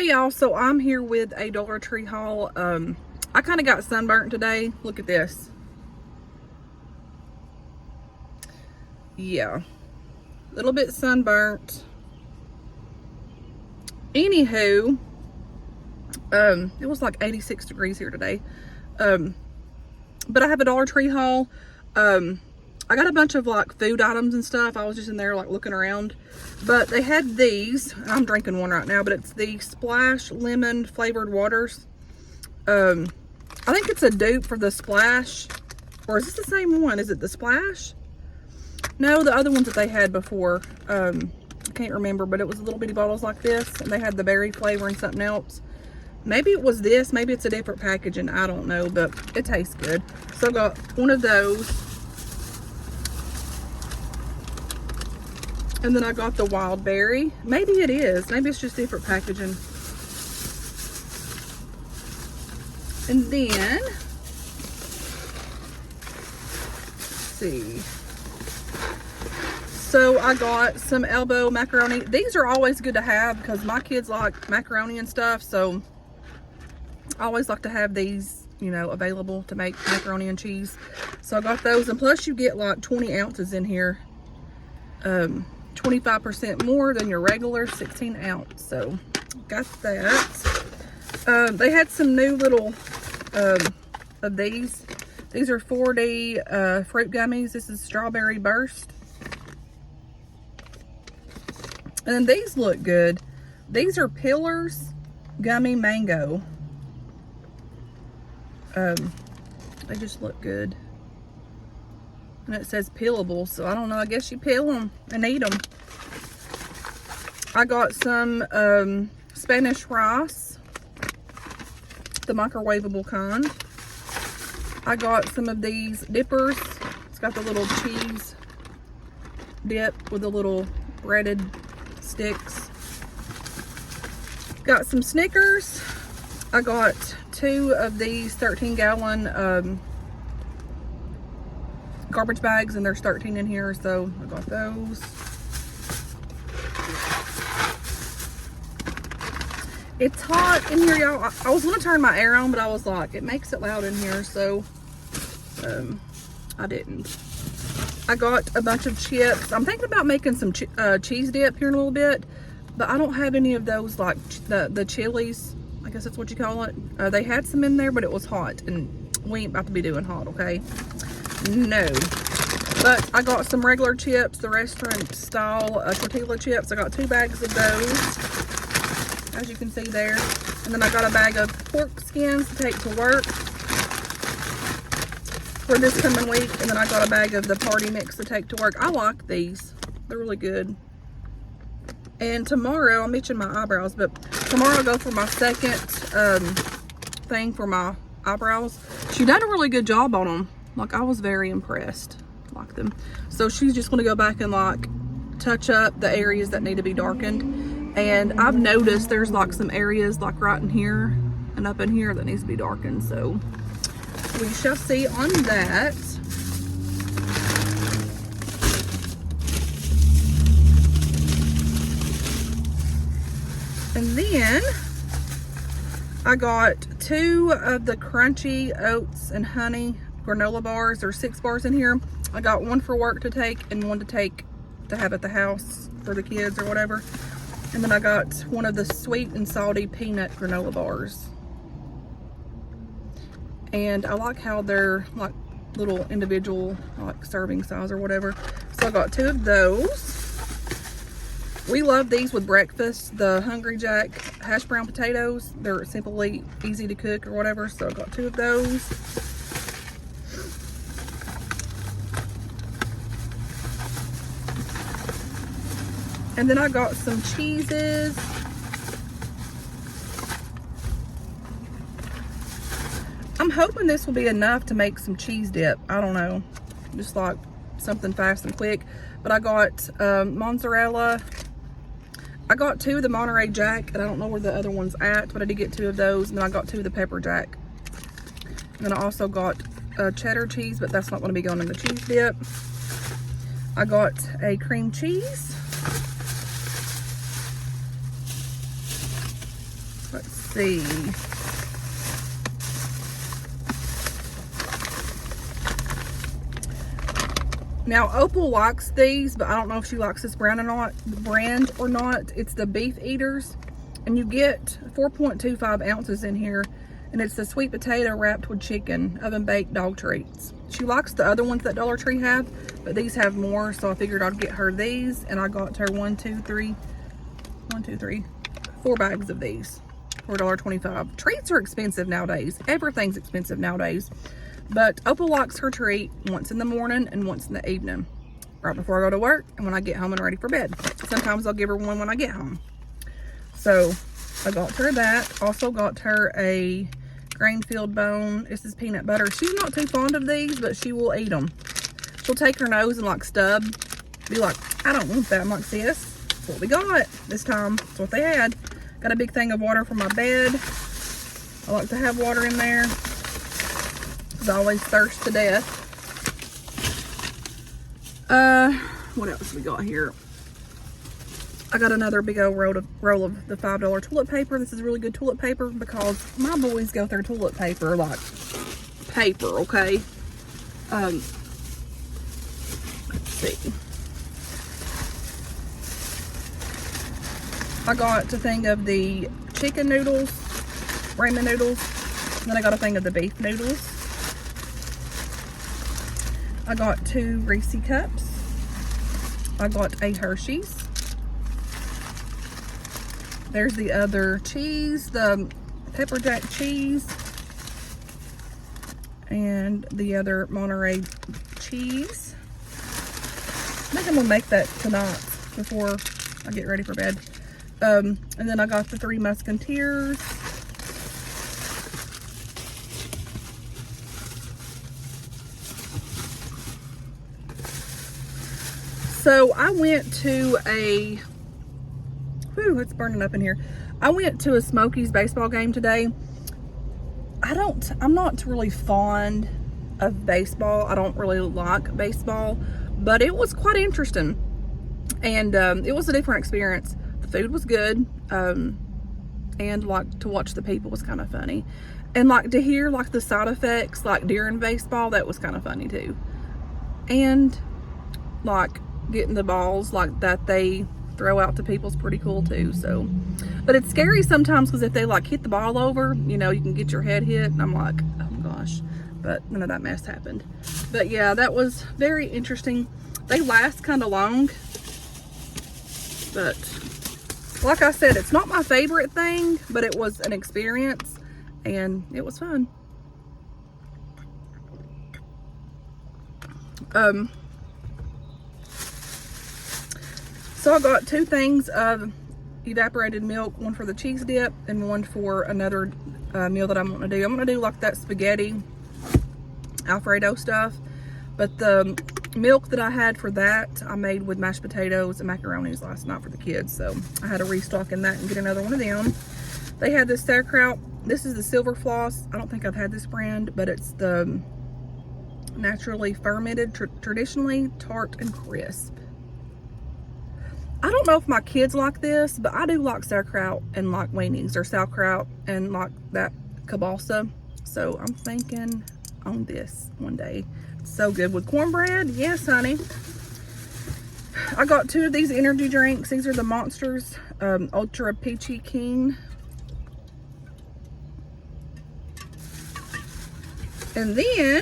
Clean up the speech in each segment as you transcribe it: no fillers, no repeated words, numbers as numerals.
Hey y'all, so I'm here with a Dollar Tree haul. I kind of got sunburnt today. Look at this. Yeah, a little bit sunburnt. Anywho, it was like 86 degrees here today. But I have a Dollar Tree haul. I got a bunch of like food items and stuff. I was just in there like looking around, but they had these. I'm drinking one right now, but it's the Splash lemon flavored waters. I think it's a dupe for the Splash, or is this the same one? Is it the Splash? No, the other ones that they had before. I can't remember, but it was little bitty bottles like this, and they had the berry flavor and something else. Maybe it was this, maybe it's a different packaging, I don't know, but it tastes good. So I got one of those. And then I got the wild berry. Maybe it is. Maybe it's just different packaging. And then, let's see. So I got some elbow macaroni. These are always good to have because my kids like macaroni and stuff. So I always like to have these, you know, available to make macaroni and cheese. So I got those. And plus you get like 20 ounces in here. 25% more than your regular 16 ounce. So got that. They had some new little of these. These are 4D fruit gummies. This is Strawberry Burst. And these look good. These are Pillars Gummy Mango. They just look good. And it says peelable, so I don't know. I guess you peel them and eat them. I got some Spanish rice, the microwavable kind. I got some of these dippers. It's got the little cheese dip with the little breaded sticks. Got some Snickers. I got 2 of these 13-gallon garbage bags, and there's 13 in here, so I got those. It's hot in here, y'all. I was gonna turn my air on, but I was like, it makes it loud in here, so I didn't. I got a bunch of chips. I'm thinking about making some cheese dip here in a little bit, but I don't have any of those, like the chilies, I guess that's what you call it. They had some in there, but it was hot, and we ain't about to be doing hot, okay? No. But I got some regular chips, the restaurant style tortilla chips. I got 2 bags of those, as you can see there. And then I got a bag of pork skins to take to work for this coming week. And then I got a bag of the party mix to take to work. I like these. They're really good. And tomorrow, I'm itching my eyebrows, but tomorrow I'll go for my second thing for my eyebrows. She done a really good job on them. Like, I was very impressed. Like them. So she's just going to go back and like touch up the areas that need to be darkened. And I've noticed there's like some areas like right in here and up in here that needs to be darkened. So we shall see on that. And then I got 2 of the Crunchy Oats and Honey granola bars. There's 6 bars in here. I got 1 for work to take and 1 to take to have at the house for the kids or whatever. And then I got 1 of the sweet and salty peanut granola bars. And I like how they're like little individual like serving size or whatever. So I got 2 of those. We love these with breakfast, the Hungry Jack hash brown potatoes. They're simply easy to cook or whatever. So I got 2 of those. And then I got some cheeses. I'm hoping this will be enough to make some cheese dip. I don't know. Just like something fast and quick. But I got mozzarella. I got 2 of the Monterey Jack, and I don't know where the other one's at, but I did get 2 of those. And then I got 2 of the Pepper Jack. And then I also got cheddar cheese, but that's not going to be going in the cheese dip. I got a cream cheese. Let's see. Now Opal likes these, but I don't know if she likes this brand or not. It's the Beef Eaters, and you get 4.25 ounces in here, and it's the sweet potato wrapped with chicken oven baked dog treats. She likes the other ones that Dollar Tree have, but these have more, so I figured I'd get her these, and I got her 4 bags of these for $1.25. Treats are expensive nowadays. Everything's expensive nowadays. But Opal likes her treat once in the morning and once in the evening, right before I go to work and when I get home and ready for bed. Sometimes I'll give her one when I get home. So I got her that. Also got her a Grainfield bone. This is peanut butter. She's not too fond of these, but she will eat them. She'll take her nose and like stub, be like, I don't want that. I'm like, sis, that's what we got this time. That's what they had. Got a big thing of water for my bed. I like to have water in there. I always thirst to death. What else we got here? I got another big old roll of the $5 toilet paper. This is really good toilet paper because my boys go through toilet paper like paper, okay? Let's see. I got a thing of the chicken noodles, ramen noodles. Then I got a thing of the beef noodles. I got 2 Reese cups. I got a Hershey's. There's the other cheese, the pepper jack cheese, and the other Monterey cheese. I think I'm gonna make that tonight before I get ready for bed. And then I got the 3 Musketeers. So I went to it's burning up in here. I went to a Smokies baseball game today. I'm not really fond of baseball. I don't really like baseball, but it was quite interesting. And it was a different experience. The food was good. And like to watch the people was kind of funny. And like to hear like the side effects like during baseball, that was kind of funny too. And like getting the balls like that they throw out to people is pretty cool too. So, but it's scary sometimes because if they like hit the ball over, you know, you can get your head hit, and I'm like, oh my gosh, but none of that mess happened. But yeah, that was very interesting. They last kind of long, but like I said, it's not my favorite thing, but it was an experience and it was fun. So I got 2 things of evaporated milk, one for the cheese dip and one for another meal that I'm going to do. I'm going to do like that spaghetti Alfredo stuff, but the milk that I had for that I made with mashed potatoes and macaronis last night for the kids, so I had to restock in that and get another one of them. They had this sauerkraut. This is the Silver Floss. I don't think I've had this brand, but it's the naturally fermented, traditionally tart and crisp. I don't know if my kids like this, but I do like sauerkraut and like weenies, or sauerkraut and like that kielbasa. So I'm thinking on this one day. It's so good with cornbread. Yes, honey. I got 2 of these energy drinks. These are the Monsters Ultra Peachy Keen. And then,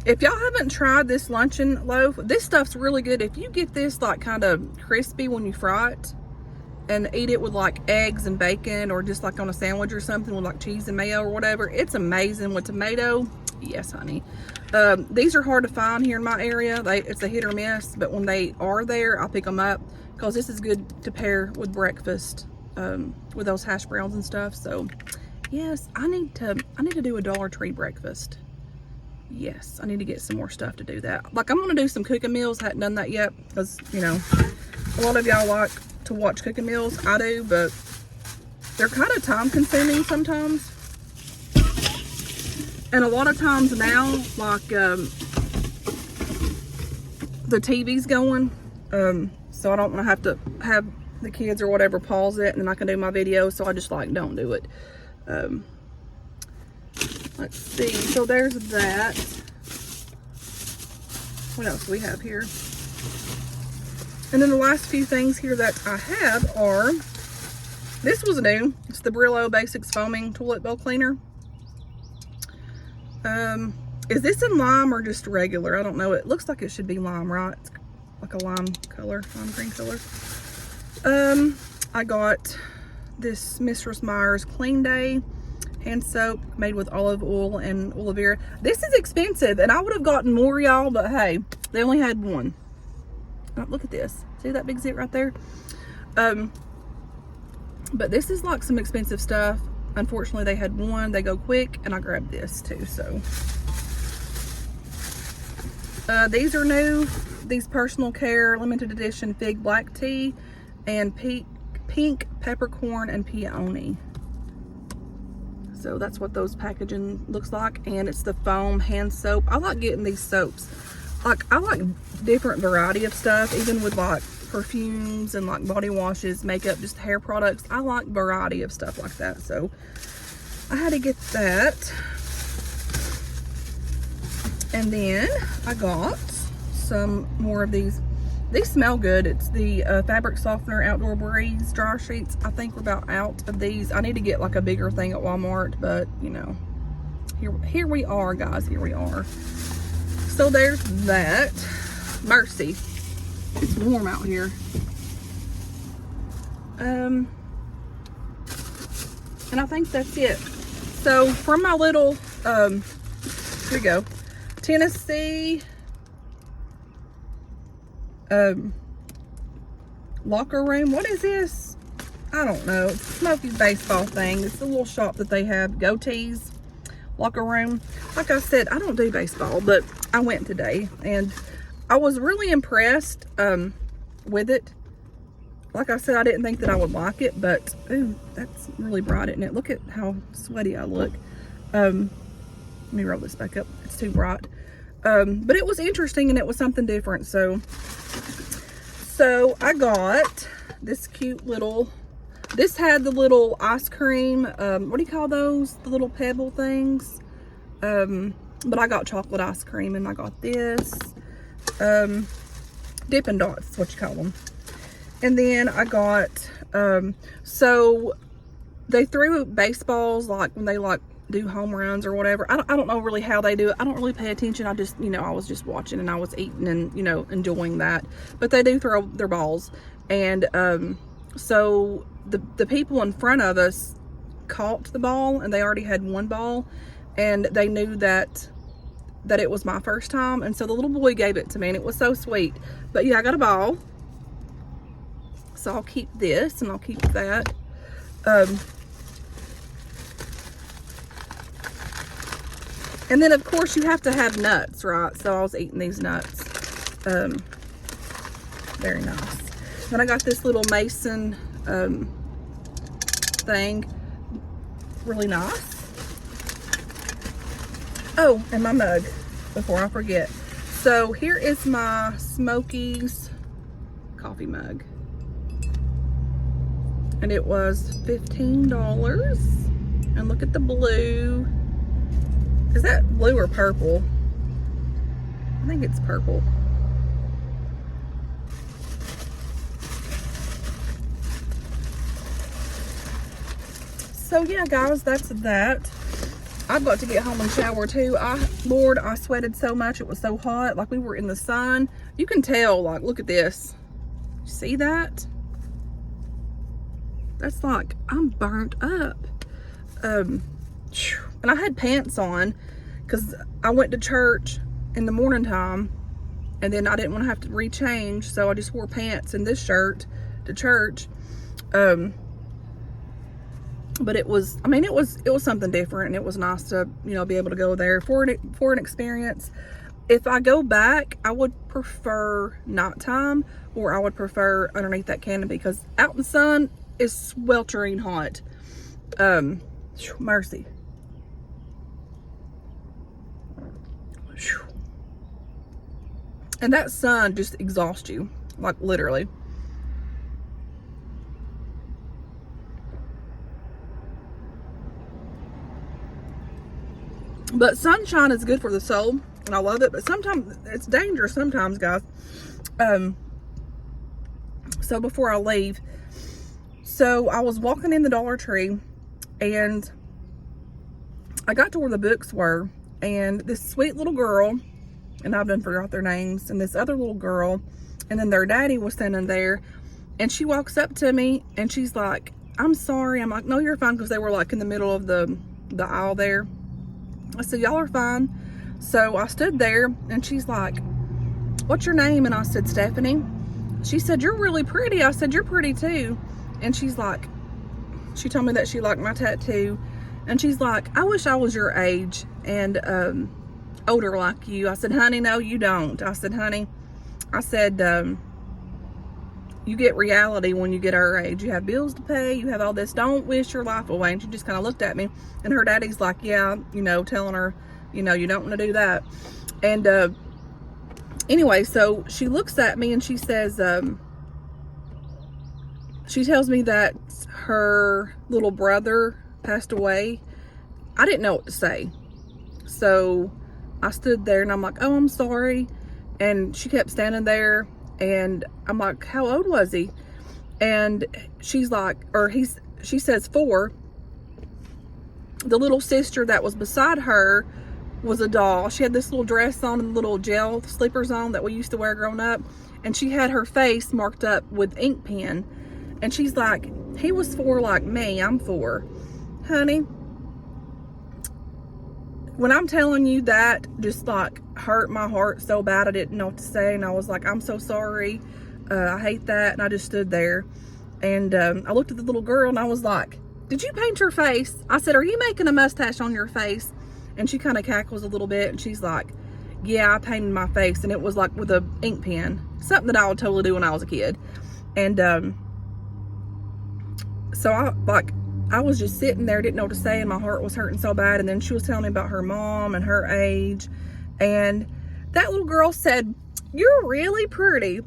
if y'all haven't tried this luncheon loaf, this stuff's really good. If you get this like kind of crispy when you fry it and eat it with like eggs and bacon, or just like on a sandwich or something with like cheese and mayo or whatever, it's amazing with tomato. Yes, honey. These are hard to find here in my area. It's a hit or miss, but when they are there, I'll pick them up because this is good to pair with breakfast with those hash browns and stuff. So yes, I need to do a Dollar Tree breakfast. Yes, I need to get some more stuff to do that. Like, I'm going to do some cooking meals. I hadn't done that yet because, you know, a lot of y'all like to watch cooking meals. I do, but they're kind of time consuming sometimes. And a lot of times now, like, the TV's going, so I don't want to have the kids or whatever pause it and then I can do my video, so I just like don't do it. Let's see, so there's that. What else do we have here? And then the last few things here that I have are, this was new. It's the Brillo Basics Foaming Toilet Bowl Cleaner. Is this in lime or just regular? I don't know. It looks like it should be lime, right? It's like a lime color, lime green color. I got this Mistress Myers Clean Day hand soap made with olive oil and aloe vera. This is expensive, and I would have gotten more, y'all, but hey, they only had one. Oh, look at this. See that big zit right there? But this is like some expensive stuff. Unfortunately, they had one. They go quick, and I grabbed this too, so. These are new. These Personal Care Limited Edition Fig Black Tea and Pink Peppercorn and Peony. So that's what those packaging looks like, and it's the foam hand soap. I like getting these soaps. Like, I like different variety of stuff, even with like perfumes and like body washes, makeup, just hair products. I like variety of stuff like that, so I had to get that. And then I got some more of these. These smell good. It's the fabric softener Outdoor Breeze dryer sheets. I think we're about out of these. I need to get like a bigger thing at Walmart, but you know, here we are, guys. Here we are. So there's that. Mercy. It's warm out here. And I think that's it. So from my little, here we go, Tennessee locker room. What is this? I don't know. It's Smokey's baseball thing. It's the little shop that they have. Goatees locker room. Like I said, I don't do baseball, but I went today and I was really impressed with it. Like I said, I didn't think that I would like it, but ooh, that's really bright, isn't it? Look at how sweaty I look. Let me roll this back up. It's too bright. But it was interesting and it was something different. So I got this cute little, this had the little ice cream, what do you call those? The little pebble things. But I got chocolate ice cream, and I got this, Dippin' Dots, what you call them. And then I got, so they threw baseballs, like when they like do home runs or whatever. I don't know really how they do it. I don't really pay attention. I just, you know, I was just watching and I was eating and, you know, enjoying that. But they do throw their balls. And so the people in front of us caught the ball, and they already had one ball, and they knew that it was my first time. And so the little boy gave it to me, and it was so sweet. But yeah, I got a ball. So I'll keep this and I'll keep that. And then of course you have to have nuts, right? So I was eating these nuts. Very nice. Then I got this little mason thing. Really nice. Oh, and my mug, before I forget. So here is my Smokies coffee mug. And it was $15. And look at the blue. Is that blue or purple? I think it's purple. So yeah, guys, that's that. I've got to get home and shower too. Lord, I sweated so much. It was so hot. Like, we were in the sun. You can tell, like, look at this. See that? That's like, I'm burnt up. And I had pants on because I went to church in the morning time, and then I didn't want to have to rechange, so I just wore pants and this shirt to church. But it was, I mean, it was something different, and it was nice to, you know, be able to go there for an experience. If I go back, I would prefer nighttime, or I would prefer underneath that canopy, because out in the sun is sweltering hot. Mercy. And that sun just exhausts you, like literally. But sunshine is good for the soul, and I love it. But sometimes it's dangerous. Sometimes, guys. So before I leave, so I was walking in the Dollar Tree, and I got to where the books were, and this sweet little girl, and I've done forgot their names, and this other little girl, and then their daddy was standing there, and she walks up to me, and she's like, "I'm sorry." I'm like, "No, you're fine," because they were like in the middle of the aisle there. I said, "Y'all are fine." So I stood there, and she's like, "What's your name?" And I said, "Stephanie." She said, "You're really pretty." I said, "You're pretty too." And she's like, she told me that she liked my tattoo, and she's like, "I wish I was your age and older like you." I said, "Honey, no, you don't." I said, "Honey," I said, "You get reality when you get our age. You have bills to pay, you have all this. Don't wish your life away." And she just kind of looked at me, and her daddy's like, "Yeah," telling her, "You don't want to do that." And anyway, so she looks at me, and she says, she tells me that her little brother passed away. I didn't know what to say. So I stood there, and I'm like, "Oh, I'm sorry." And she kept standing there, and I'm like, "How old was he?" And she's like, she says 4. The little sister that was beside her was a doll. She had this little dress on and little gel slippers on that we used to wear growing up. And she had her face marked up with ink pen. And she's like, "He was 4 like me. I'm 4. Honey, when I'm telling you, that just like hurt my heart so bad, I didn't know what to say. And I was like, "I'm so sorry. I hate that." And I just stood there, and I looked at the little girl, and I was like, "Did you paint your face?" I said, "Are you making a mustache on your face?" And she kind of cackles a little bit, and she's like, "Yeah, I painted my face." And it was like with a ink pen, something that I would totally do when I was a kid. And so I was just sitting there, didn't know what to say, and my heart was hurting so bad. And then she was telling me about her mom and her age, and that little girl said, "You're really pretty."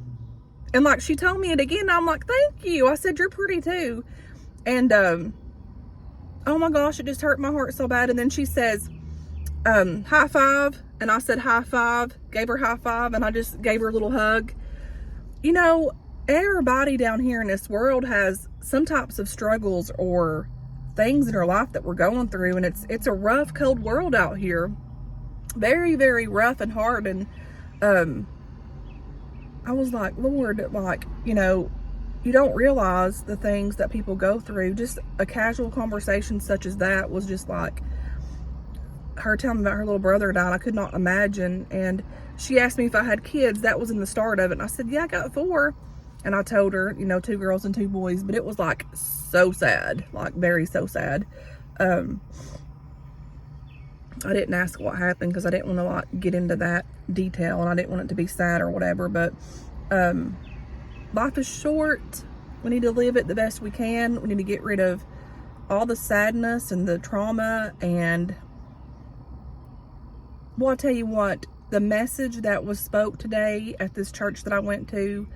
And like, she told me it again, and I'm like, "Thank you." I said, "You're pretty too." And oh my gosh, it just hurt my heart so bad. And then she says, "High five." And I said, "High five," gave her high five, and I just gave her a little hug. Everybody down here in this world has some types of struggles or things in our life that we're going through, and it's a rough, cold world out here. Very, very rough and hard. And I was like, Lord, like, you don't realize the things that people go through. Just a casual conversation such as that was just like her telling me about her little brother died. I could not imagine. And she asked me if I had kids. That was in the start of it. And I said, "Yeah, I got 4. And I told her, 2 girls and 2 boys. But it was like so sad, like very so sad. I didn't ask what happened because I didn't want to like get into that detail, and I didn't want it to be sad or whatever. But life is short. We need to live it the best we can. We need to get rid of all the sadness and the trauma. And well, I'll tell you what, the message that was spoke today at this church that I went to,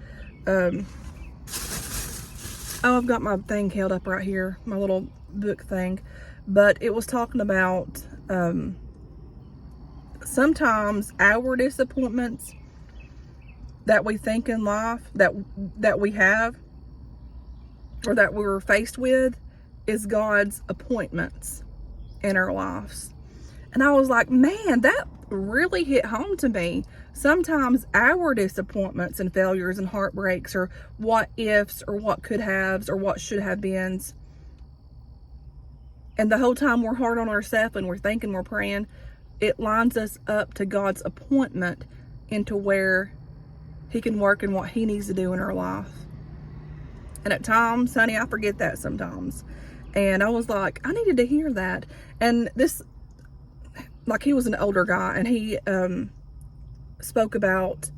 I've got my thing held up right here, my little book thing, but it was talking about sometimes our disappointments that we think in life that we have or that we're faced with is God's appointments in our lives. And I was like, man, that really hit home to me. Sometimes our disappointments and failures and heartbreaks or what ifs or what could haves or what should have beens, and the whole time we're hard on ourselves and we're thinking, we're praying, it lines us up to God's appointment into where He can work and what He needs to do in our life. And at times, honey, I forget that sometimes. And I was like, I needed to hear that. And this, like, he was an older guy, and he spoke about,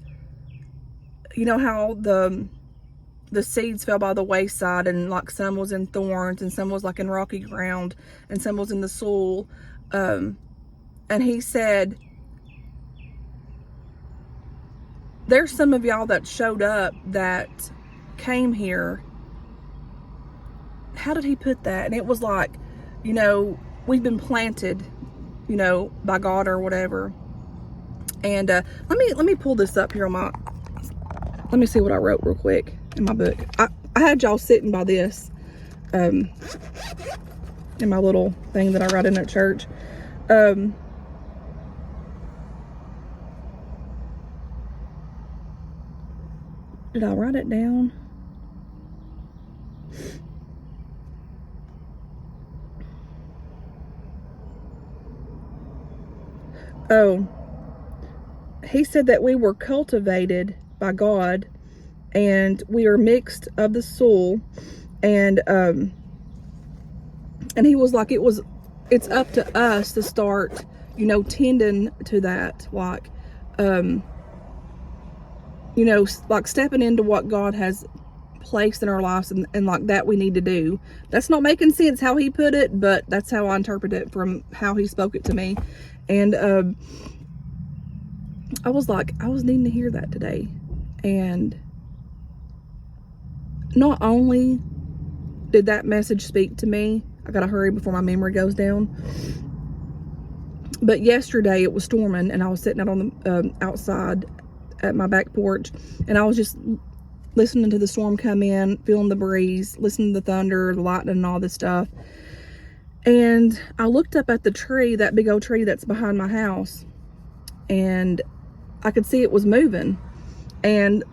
how the seeds fell by the wayside, and like some was in thorns and some was like in rocky ground and some was in the soil. And he said, there's some of y'all that showed up that came here. How did he put that? And it was like, we've been planted you know, by God or whatever. And let me pull this up here on my, let me see what I wrote real quick in my book. I had y'all sitting by this in my little thing that I write in at church. Did I write it down? Oh, he said that we were cultivated by God and we are mixed of the soil, and he was like, it's up to us to start, you know, tending to that, like, you know, like stepping into what God has placed in our lives, and like that we need to do. That's not making sense how he put it, but that's how I interpret it from how he spoke it to me. And I was like, I was needing to hear that today. And not only did that message speak to me, I gotta hurry before my memory goes down, but yesterday it was storming and I was sitting out on the outside at my back porch, and I was just listening to the storm come in, feeling the breeze, listening to the thunder, the lightning, and all this stuff. And I looked up at the tree, that big old tree that's behind my house, and I could see it was moving. And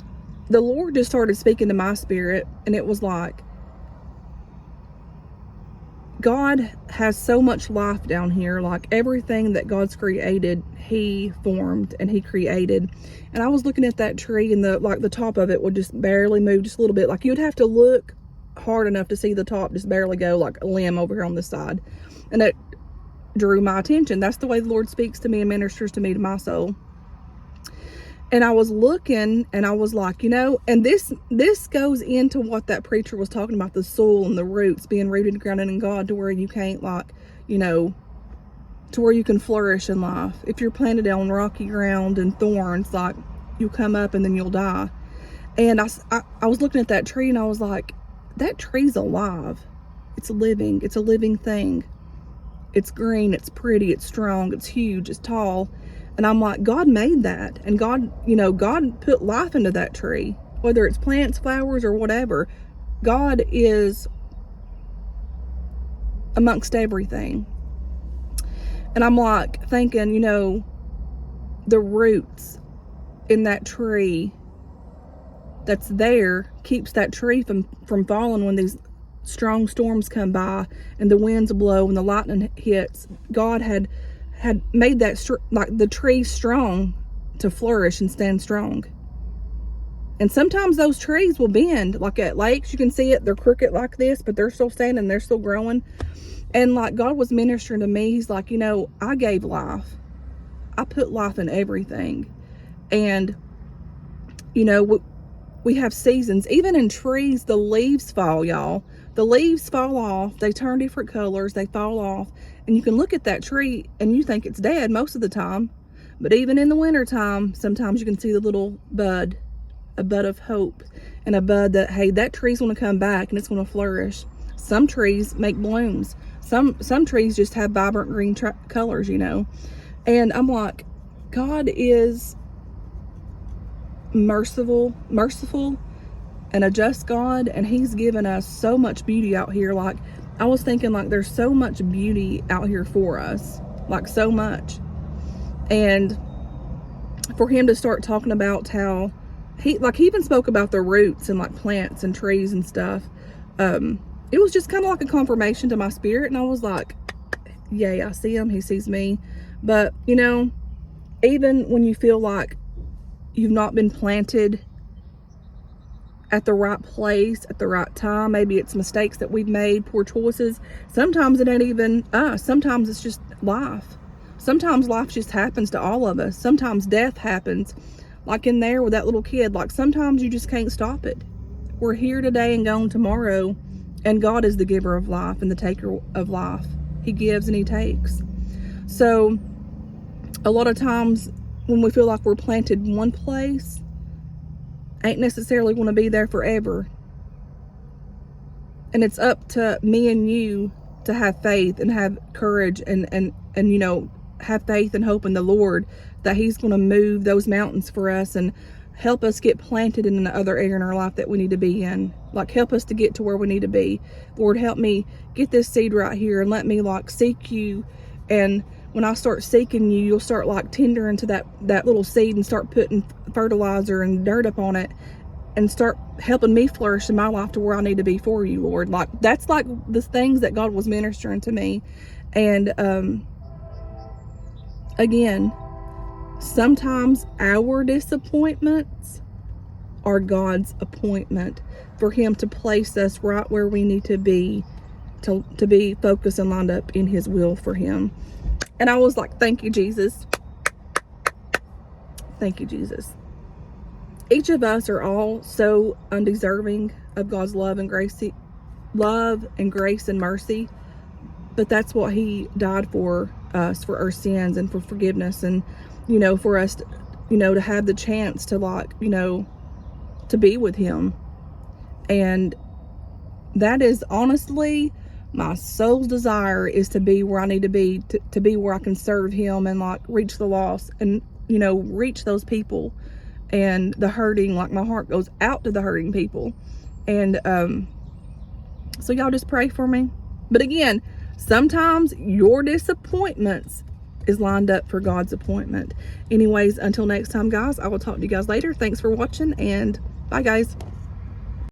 the Lord just started speaking to my spirit, and it was like, God has so much life down here. Like everything that God's created, he formed and he created. And I was looking at that tree, and the top of it would just barely move, just a little bit. Like you'd have to look hard enough to see the top just barely go, like a limb over here on this side. And that drew my attention. That's the way the Lord speaks to me and ministers to me, to my soul. And I was looking, and I was like, you know, and this goes into what that preacher was talking about, the soul and the roots being rooted and grounded in God, to where you can't, like, you know, to where you can flourish in life. If you're planted on rocky ground and thorns, like, you'll come up and then you'll die. And I was looking at that tree, and I was like, that tree's alive. It's living. It's a living thing. It's green. It's pretty. It's strong. It's huge. It's tall. And I'm like, God made that. And God, you know, God put life into that tree, whether it's plants, flowers, or whatever. God is amongst everything. And I'm like thinking, you know, the roots in that tree that's there keeps that tree from falling when these strong storms come by and the winds blow and the lightning hits. God had made that like the tree strong to flourish and stand strong. And sometimes those trees will bend, like at lakes, you can see it, they're crooked like this, but they're still standing, they're still growing. And like God was ministering to me, he's like, you know, I gave life. I put life in everything. And, you know, we have seasons. Even in trees, the leaves fall, y'all. The leaves fall off, they turn different colors, they fall off. And you can look at that tree and you think it's dead most of the time. But even in the winter time, sometimes you can see the little bud, a bud of hope, and a bud that, hey, that tree's going to come back and it's going to flourish. Some trees make blooms. Some trees just have vibrant green colors, you know. And I'm like, God is merciful, and a just God, and he's given us so much beauty out here. Like, I was thinking, like, there's so much beauty out here for us, like so much. And for him to start talking about how he even spoke about the roots and like plants and trees and stuff, it was just kind of like a confirmation to my spirit. And I was like, yay, I see him, he sees me. But you know, even when you feel like you've not been planted at the right place at the right time, maybe it's mistakes that we've made, poor choices. Sometimes it ain't even us. Sometimes it's just life. Sometimes life just happens to all of us. Sometimes death happens, like in there with that little kid. Like sometimes you just can't stop it. We're here today and gone tomorrow, and God is the giver of life and the taker of life. He gives and he takes. So a lot of times when we feel like we're planted in one place, ain't necessarily going to be there forever. And it's up to me and you to have faith and have courage and you know, have faith and hope in the Lord that he's going to move those mountains for us and help us get planted in another area in our life that we need to be in. Like, help us to get to where we need to be. Lord, help me get this seed right here and let me like seek you. And when I start seeking you, you'll start like tendering to that little seed and start putting fertilizer and dirt up on it and start helping me flourish in my life to where I need to be for you, Lord. Like, that's like the things that God was ministering to me. And again, sometimes our disappointments are God's appointment for him to place us right where we need to be be focused and lined up in his will for him. And I was like, thank you, Jesus. Thank you, Jesus. Each of us are all so undeserving of God's love and grace and mercy. But that's what he died for us, for our sins and for forgiveness. And, you know, for us, to have the chance to like, to be with him. And that is honestly my soul's desire, is to be where I need to be, to be where I can serve him and like reach the lost and, reach those people and the hurting. Like, my heart goes out to the hurting people. And so y'all just pray for me. But again, sometimes your disappointments is lined up for God's appointment. Anyways, until next time, guys, I will talk to you guys later. Thanks for watching, and bye, guys.